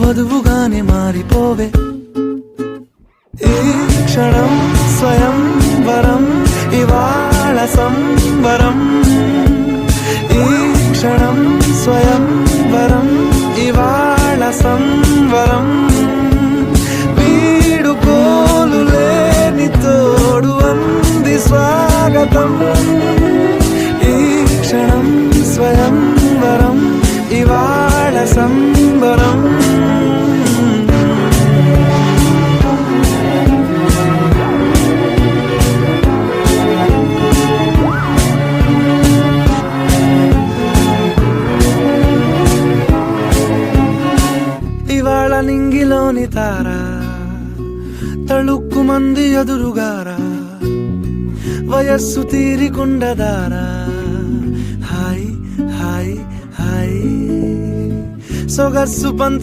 వధువుగానే మారిపోవే. ఈ క్షణం స్వయం వరం, ఇవాళ సంబరం. ఈ క్షణం స్వయం వరం, ఇవాళ సంబరం. వీడుకోలు లేని తోడు అంది స్వాగతం. ఈ క్షణం స్వయం వరం, ఇవాళ సంబరం. ఇవాళ నింగిలోని తార తళుక్కు మంది ఎదురుగారా, వయస్సు తీరికుండదారా. హాయ్ హాయ్ హాయ్ సొగస్సు పంచ